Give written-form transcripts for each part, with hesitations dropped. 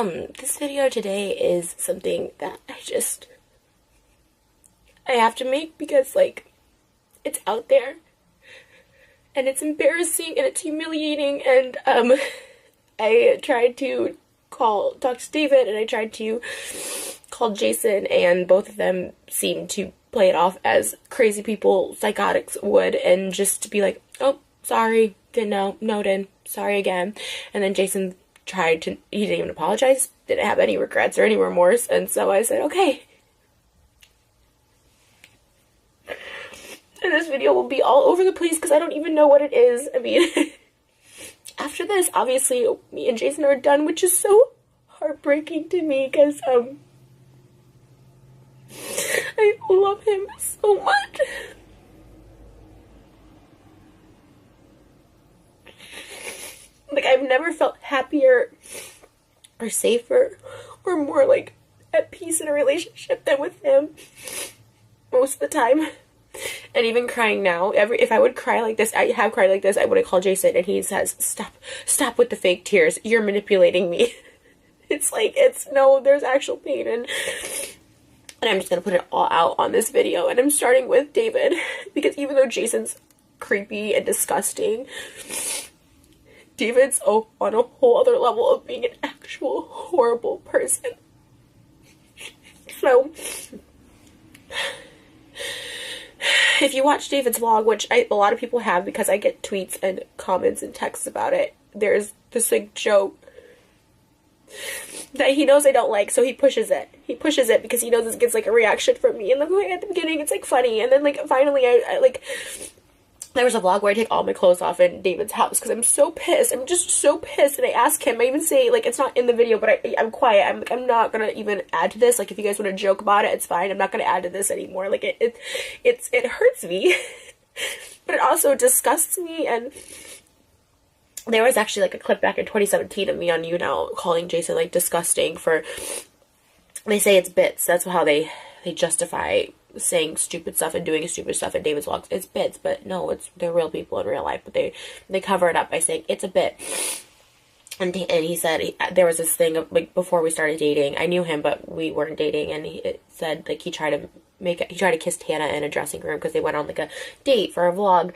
This video today is something that I have to make because, like, it's out there, and it's embarrassing, and it's humiliating, and, I tried to talk to David, and I tried to call Jason, and both of them seemed to play it off as crazy people, psychotics would, and just to be like, oh, sorry, didn't know, noted, sorry again, and then Jason he didn't even apologize, didn't have any regrets or any remorse, and so I said, okay. And this video will be all over the place because I don't even know what it is. I mean, after this, obviously, me and Jason are done, which is so heartbreaking to me because, I love him so much. Like, I've never felt happier or safer or more, like, at peace in a relationship than with him most of the time. And even crying now, if I would cry like this, I have cried like this, I would have called Jason, and he says, stop with the fake tears, you're manipulating me. It's like, no, there's actual pain, and I'm just gonna put it all out on this video, and I'm starting with David, because even though Jason's creepy and disgusting, David's on a whole other level of being an actual horrible person. So, if you watch David's vlog, which a lot of people have because I get tweets and comments and texts about it, there's this, like, joke that he knows I don't like, so he pushes it. He pushes it because he knows this gets, like, a reaction from me. And, like, at the beginning, it's, like, funny. And then, like, finally, I like... There was a vlog where I take all my clothes off in David's house because I'm so pissed. I'm just so pissed. And I ask him, I even say, like, it's not in the video, but I'm quiet. I'm not going to even add to this. Like, if you guys want to joke about it, it's fine. I'm not going to add to this anymore. Like, it hurts me. But it also disgusts me. And there was actually, like, a clip back in 2017 of me on YouNow calling Jason, like, disgusting for... They say it's bits. That's how they justify saying stupid stuff and doing stupid stuff in David's vlogs. It's bits, but no, they're real people in real life, but they cover it up by saying it's a bit. And he said there was this thing of, like, before we started dating, I knew him, but we weren't dating, and it said, like, he tried to kiss Tana in a dressing room because they went on, like, a date for a vlog,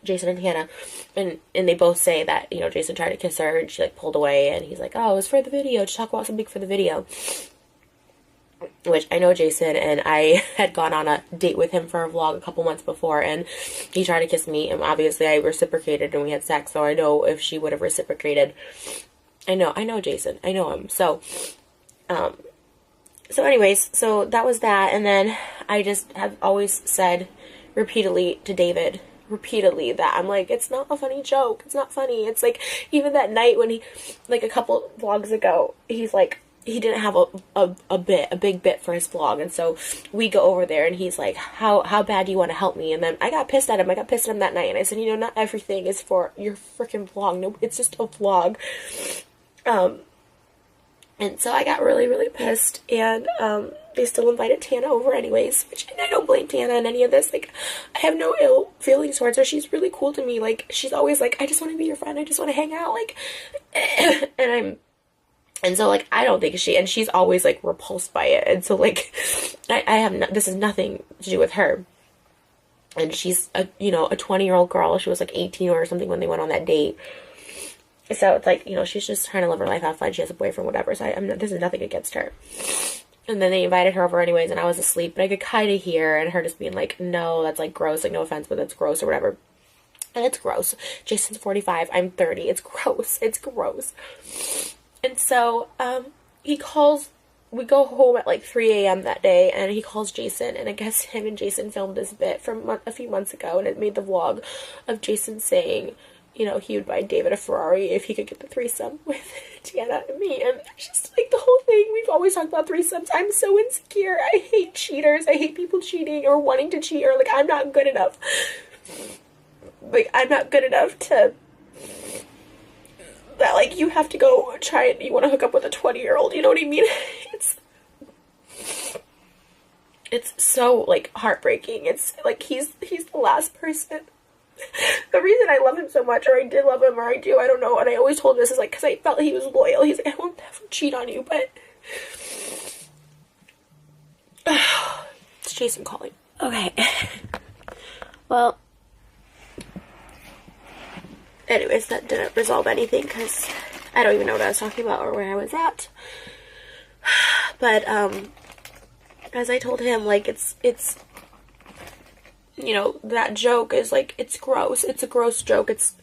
Jason and Tana, and they both say that, you know, Jason tried to kiss her and she, like, pulled away, and he's like, oh, it was for the video, to talk about something for the video. Which I know Jason, and I had gone on a date with him for a vlog a couple months before, and he tried to kiss me, and obviously I reciprocated and we had sex, so I know if she would have reciprocated. I know Jason. I know him. So anyways, so that was that, and then I just have always said repeatedly to David, that I'm like, it's not a funny joke. It's not funny. It's like, even that night when he, like, a couple vlogs ago, he's like, he didn't have a big bit for his vlog, and so we go over there, and he's like, how bad do you want to help me? And then I got pissed at him. That night, and I said, you know, not everything is for your freaking vlog. No, it's just a vlog. And so I got really, really pissed, and they still invited Tana over anyways, which I don't blame Tana in any of this. Like, I have no ill feelings towards her. She's really cool to me. Like, she's always like, I just want to be your friend. I just want to hang out. Like, and so, like, I don't think she's always, like, repulsed by it. And so, like, this is nothing to do with her. And she's a 20-year-old girl. She was, like, 18 or something when they went on that date. So it's like, you know, she's just trying to live her life, have fun. She has a boyfriend, whatever. So this is nothing against her. And then they invited her over anyways, and I was asleep. But I could kind of hear, and her just being like, no, that's, like, gross. Like, no offense, but that's gross or whatever. And it's gross. Jason's 45. I'm 30. It's gross. It's gross. And so, we go home at, like, 3 a.m. that day, and he calls Jason, and I guess him and Jason filmed this bit from a few months ago, and it made the vlog of Jason saying, you know, he would buy David a Ferrari if he could get the threesome with Tana and me, and it's just, like, the whole thing, we've always talked about threesomes. I'm so insecure. I hate cheaters. I hate people cheating or wanting to cheat, or, like, I'm not good enough. Like, I'm not good enough to... that, like, you have to go try it, you want to hook up with a 20-year-old, you know what I mean? It's so, like, heartbreaking. It's, like, he's the last person The reason I love him so much, or I did love him, or I do, I don't know, and I always told him this, is like, because I felt he was loyal. He's like, I won't ever cheat on you, but it's Jason calling. Okay. Well, anyways, that didn't resolve anything, because I don't even know what I was talking about or where I was at. But, as I told him, like, it's, you know, that joke is, like, it's gross. It's a gross joke. It's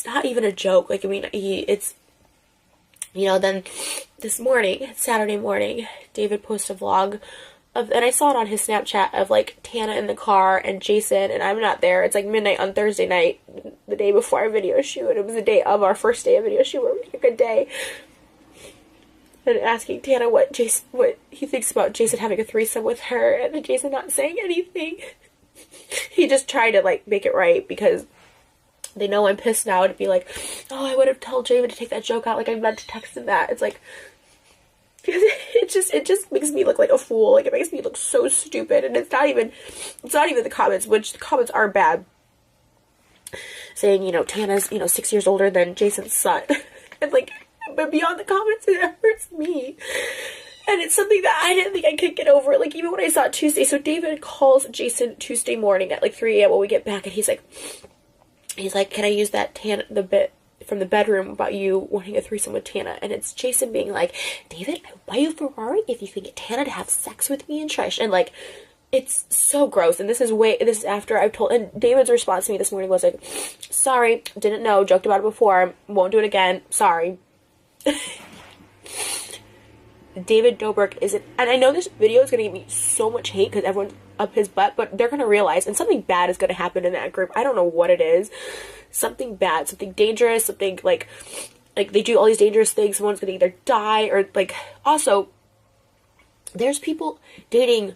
not even a joke. Like, I mean, it's, you know, then this morning, Saturday morning, David posted a vlog of, and I saw it on his Snapchat, of, like, Tana in the car and Jason, and I'm not there. It's, like, midnight on Thursday night, the day before our video shoot, and it was the day of our first day of video shoot, where we had a good day. And asking Tana what he thinks about Jason having a threesome with her, and Jason not saying anything. He just tried to, like, make it right, because they know I'm pissed now, to be like, oh, I would have told David to take that joke out, like, I meant to text him that. It's like, it just makes me look like a fool. Like, it makes me look so stupid, and it's not even the comments, which the comments are bad, saying, you know, Tana's, you know, 6 years older than Jason's son. And, like, but beyond the comments, it hurts me. And it's something that I didn't think I could get over. Like, even when I saw it Tuesday. So David calls Jason Tuesday morning at, like, 3 a.m. when we get back. And he's like, can I use that the bit from the bedroom about you wanting a threesome with Tana? And it's Jason being like, David, I will buy you a Ferrari if you can get Tana to have sex with me and Trish. And, like, it's so gross. And this is after I've told, and David's response to me this morning was like, sorry, didn't know, joked about it before, won't do it again, sorry. David Dobrik isn't, and I know this video is going to give me so much hate because everyone's up his butt, but they're going to realize, and something bad is going to happen in that group. I don't know what it is. Something bad, something dangerous, something like they do all these dangerous things. Someone's going to either die or, like, also, there's people dating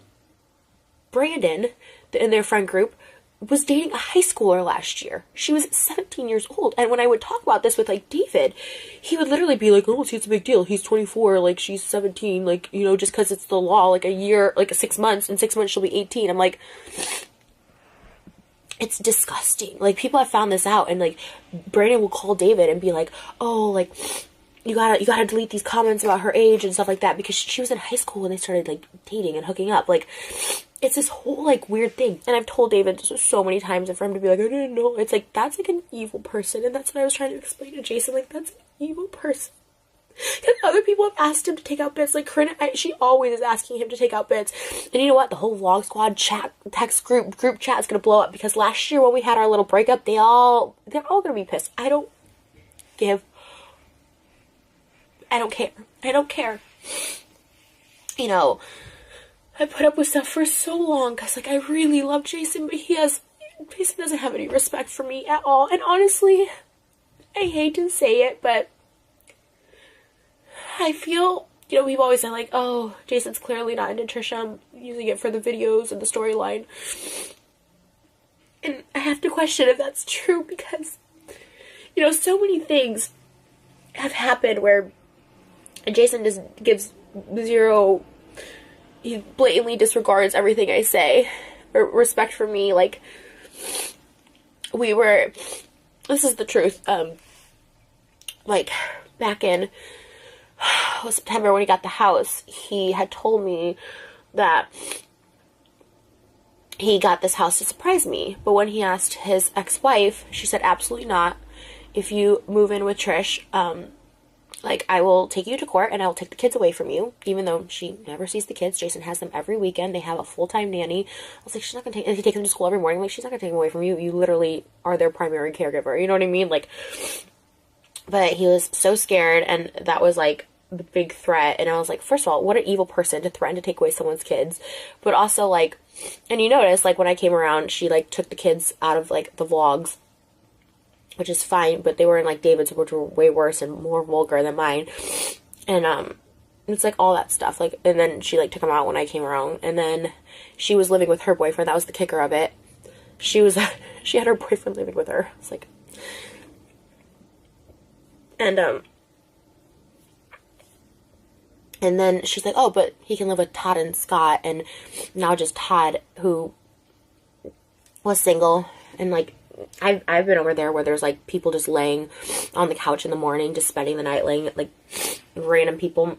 Brandon in their friend group, was dating a high schooler last year. She was 17 years old. And when I would talk about this with, like, David, he would literally be like, oh, see, it's a big deal. He's 24, like, she's 17, like, you know, just because it's the law, like, a year, like, 6 months, in 6 months she'll be 18. I'm like, it's disgusting. Like, people have found this out, and, like, Brandon will call David and be like, oh, like, you gotta delete these comments about her age and stuff like that, because she was in high school when they started, like, dating and hooking up. Like, it's this whole, like, weird thing. And I've told David so many times, and for him to be like, I didn't know. It's like, that's, like, an evil person. And that's what I was trying to explain to Jason. Like, that's an evil person. Because other people have asked him to take out bits. Like, Corinna, she always is asking him to take out bits. And you know what? The whole Vlog Squad text group chat is going to blow up. Because last year when we had our little breakup, they're all going to be pissed. I don't care. I don't care. You know, I put up with stuff for so long because, like, I really love Jason, but Jason doesn't have any respect for me at all. And honestly, I hate to say it, but I feel, you know, we've always said, like, oh, Jason's clearly not into Trisha. I'm using it for the videos and the storyline. And I have to question if that's true because, you know, so many things have happened where Jason just gives zero, he blatantly disregards everything I say, or respect for me. Like, this is the truth, like, back in September when he got the house, he had told me that he got this house to surprise me, but when he asked his ex-wife, she said, absolutely not. If you move in with Trish, like, I will take you to court and I will take the kids away from you, even though she never sees the kids. Jason has them every weekend. They have a full-time nanny. I was like, she's not going to take, if you take them to school every morning, like, she's not going to take them away from you. You literally are their primary caregiver. You know what I mean? Like, but he was so scared, and that was, like, the big threat. And I was like, first of all, what an evil person to threaten to take away someone's kids. But also, like, and you notice, like, when I came around, she, like, took the kids out of, like, the vlogs, which is fine, but they were in, like, David's, which were way worse and more vulgar than mine. And, it's, like, all that stuff. Like, and then she, like, took them out when I came around. And then she was living with her boyfriend. That was the kicker of it. She had her boyfriend living with her. It's like, and then she's like, oh, but he can live with Todd and Scott. And now just Todd, who was single, And, like, I've been over there where there's, like, people just laying on the couch in the morning, just spending the night laying, like, random people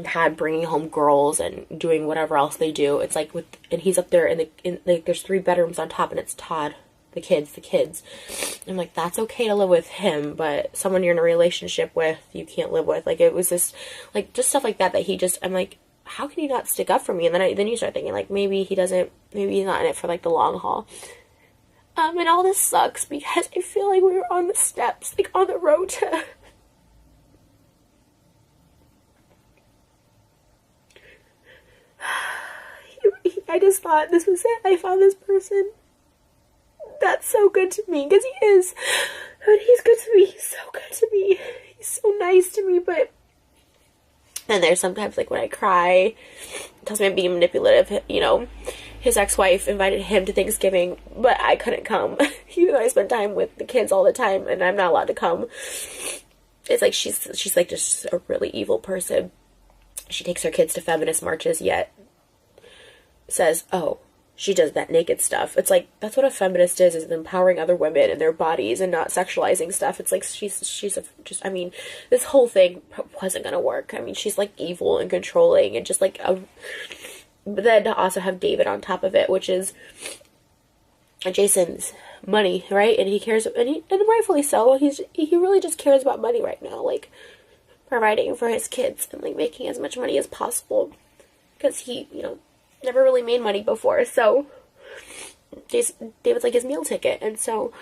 had bringing home girls and doing whatever else they do. It's like and he's up there like, there's 3 bedrooms on top, and it's Todd, the kids. I'm like, that's okay to live with him, but someone you're in a relationship with, you can't live with. Like, it was just, like, just stuff like that he just, I'm like, how can he not stick up for me? And then you start thinking, like, maybe he's not in it for, like, the long haul. And all this sucks because I feel like we were on the steps, like, on the road to... I just thought this was it. I found this person that's so good to me, because he is. And he's good to me. He's so good to me. He's so nice to me, but... And there's sometimes, like, when I cry, tells me I'm being manipulative, you know. His ex-wife invited him to Thanksgiving, but I couldn't come. Even though I spend time with the kids all the time, and I'm not allowed to come. It's like she's like just a really evil person. She takes her kids to feminist marches, yet says, oh, she does that naked stuff. It's like, that's what a feminist is empowering other women and their bodies and not sexualizing stuff. It's like, I mean, this whole thing wasn't gonna work. I mean, she's like evil and controlling and just like but then to also have David on top of it, which is Jason's money, right? And he cares, and rightfully so. He really just cares about money right now, like providing for his kids and like making as much money as possible, because he, you know, never really made money before. So David's like his meal ticket. And so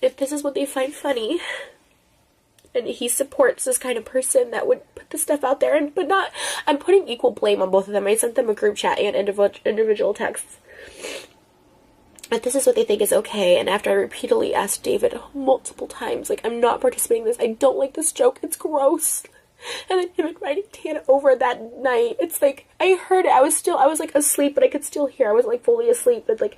if this is what they find funny, and he supports this kind of person that would put this stuff out there, but not, I'm putting equal blame on both of them. I sent them a group chat and individual texts. But this is what they think is okay. And after I repeatedly asked David multiple times, like, I'm not participating in this. I don't like this joke. It's gross. And then him inviting Tana over that night. It's like, I heard it. I was like asleep, but I could still hear. I was like fully asleep. But like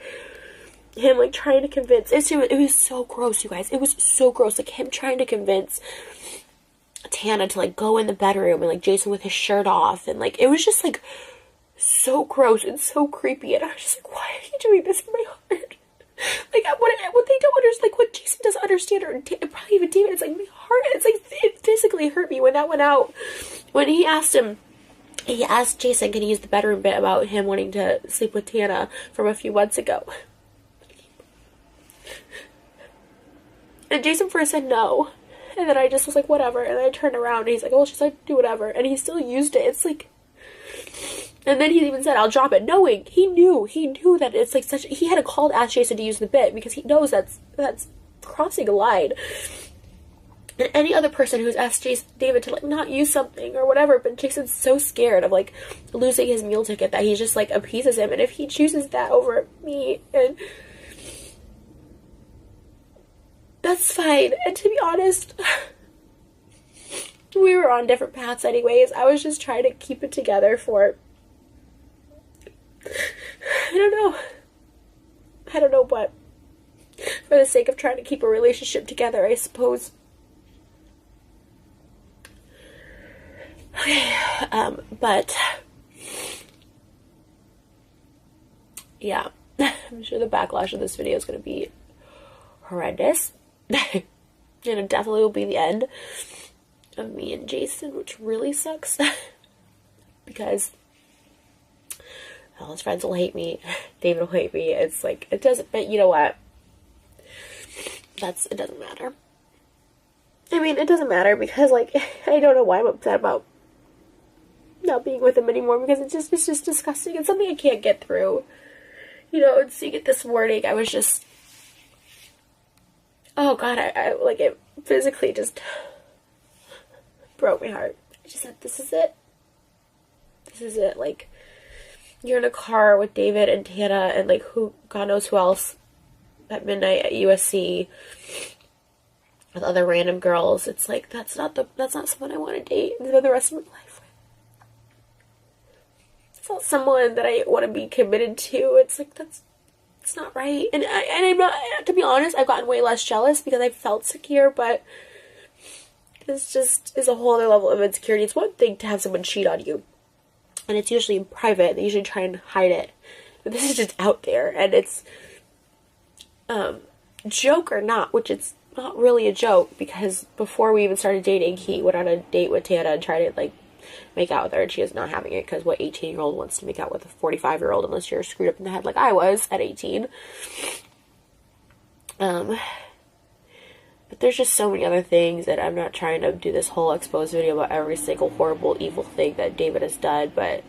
him like trying to convince. It was so gross, you guys. It was so gross. Like him trying to convince Tana to like go in the bedroom, and like Jason with his shirt off. And like, it was just like so gross and so creepy. And I was just like, why are you doing this in my heart? Like, what they don't understand, like, what Jason doesn't understand, or probably even David, it's like, my heart, it's like, it physically hurt me when that went out. When he asked Jason, can he use the bedroom bit about him wanting to sleep with Tana from a few months ago? And Jason first said no. And then I just was like, whatever. And then I turned around, and he's like, oh, she's like, do whatever. And he still used it. It's like... And then he even said, I'll drop it, knowing, he knew that it's like such, he had to call to ask Jason to use the bit, because he knows that's crossing a line. And any other person who's asked David to like not use something or whatever, but Jason's so scared of like losing his meal ticket that he just like appeases him, and if he chooses that over me, and that's fine. And to be honest, we were on different paths anyways. I was just trying to keep it together for, I don't know, but for the sake of trying to keep a relationship together, I suppose. Okay, but yeah, I'm sure the backlash of this video is going to be horrendous. And it definitely will be the end of me and Jason, which really sucks. Because all his friends will hate me, David will hate me. It's like, it doesn't, but you know what? It doesn't matter. I mean, it doesn't matter because, like, I don't know why I'm upset about not being with him anymore, because it's just disgusting. It's something I can't get through. You know, and seeing it this morning, I was just, oh God, I like, it physically just broke my heart. I just said, this is it. This is it. Like, you're in a car with David and Tana and like God knows who else at midnight at USC with other random girls. It's like, that's not someone I want to date and spend the rest of my life with. It's not someone that I want to be committed to. It's like, it's not right. And I'm not, to be honest, I've gotten way less jealous because I felt secure, but this just is a whole other level of insecurity. It's one thing to have someone cheat on you, and it's usually in private. They usually try and hide it. But this is just out there, and it's joke or not, which it's not really a joke, because before we even started dating, he went on a date with Tana and tried to, like, make out with her, and she is not having it, because what 18-year-old wants to make out with a 45-year-old unless you're screwed up in the head like I was at 18. But there's just so many other things that I'm not trying to do this whole expose video about every single horrible, evil thing that David has done, but,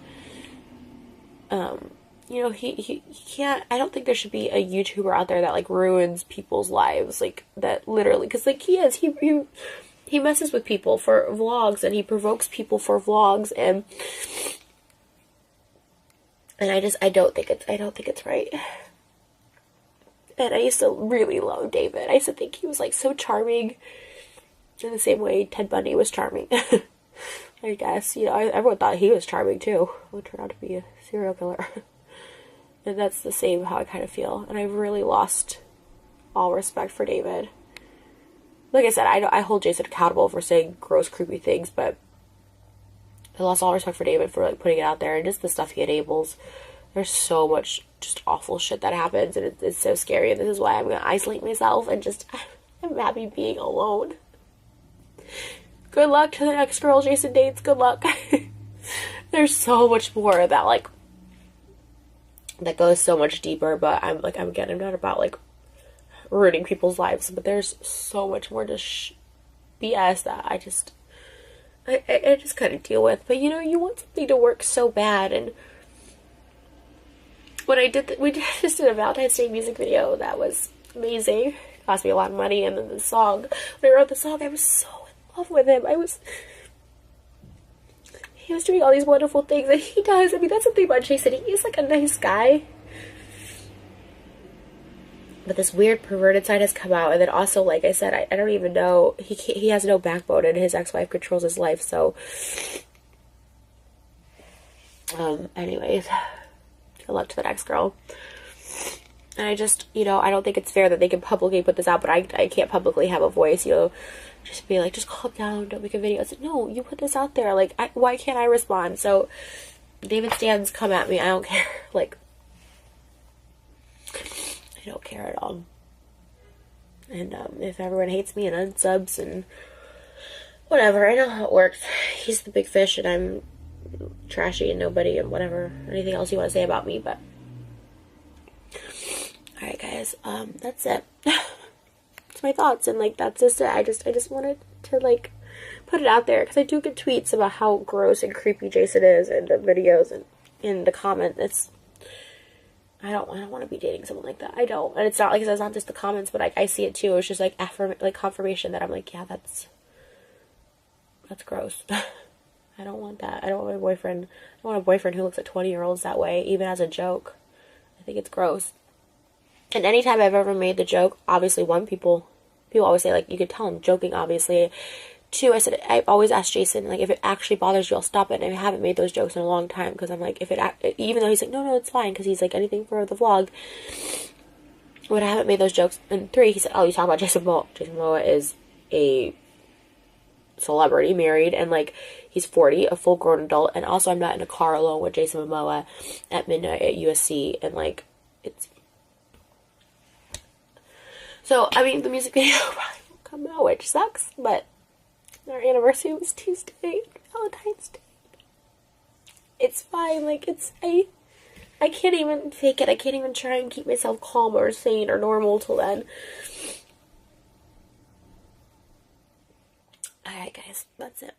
you know, he can't, I don't think there should be a YouTuber out there that, like, ruins people's lives, like, that literally, because, like, he messes with people for vlogs, and he provokes people for vlogs, and I don't think it's right. And I used to really love David. I used to think he was, like, so charming, in the same way Ted Bundy was charming. I guess, you know, everyone thought he was charming, too. Who turned out to be a serial killer. And that's the same how I kind of feel. And I've really lost all respect for David. Like I said, I hold Jason accountable for saying gross, creepy things, but I lost all respect for David for, like, putting it out there, and just the stuff he enables. There's so much just awful shit that happens, and it's so scary, and this is why I'm going to isolate myself, and just, I'm happy being alone. Good luck to the next girl Jason dates. Good luck. There's so much more that, like, that goes so much deeper, but I'm not about, like, ruining people's lives, but there's so much more to BS that I just couldn't deal with. But, you know, you want something to work so bad, and when we just did a Valentine's Day music video that was amazing. It cost me a lot of money, and then the song, when I wrote the song, I was so in love with him. He was doing all these wonderful things that he does. I mean, that's the thing about Jason. He's, like, a nice guy, but this weird perverted side has come out. And then also, like I said, I don't even know, he has no backbone, and his ex-wife controls his life. So anyways, good luck to the next girl. And I just, you know, I don't think it's fair that they can publicly put this out, but I can't publicly have a voice, you know, just be like, just calm down, don't make a video. I said, no, you put this out there, like, why can't I respond? So David Stans, come at me, I don't care. Like, I don't care at all. And if everyone hates me and unsubs and whatever, I know how it works. He's the big fish, and I'm trashy and nobody, and whatever, anything else you want to say about me. But alright, guys, that's it. It's my thoughts, and, like, that's just it. I just wanted to, like, put it out there, because I do get tweets about how gross and creepy Jason is in the videos and in the comments. I don't want to be dating someone like that. I don't. And it's not like, it's not just the comments, but, like, I see it too. It's just, like, confirmation that I'm like, yeah, that's gross. I don't want that. I don't want my boyfriend. I don't want a boyfriend who looks at 20-year-olds that way, even as a joke. I think it's gross. And anytime I've ever made the joke, obviously, one, people always say, like, you could tell I'm joking, obviously. Two, I said, I've always asked Jason, like, if it actually bothers you, I'll stop it. And I haven't made those jokes in a long time, because I'm like, even though he's like, no, it's fine, because he's like, anything for the vlog. When I haven't made those jokes. And three, he said, oh, you talking about Jason Momoa. Jason Momoa is a celebrity, married, and, like, he's 40, a full-grown adult, and also I'm not in a car alone with Jason Momoa at midnight at USC, and, like, it's... So, I mean, the music video probably won't come out, which sucks, but our anniversary was Tuesday, Valentine's Day. It's fine, like, I can't even fake it. I can't even try and keep myself calm or sane or normal till then. Alright, guys, that's it.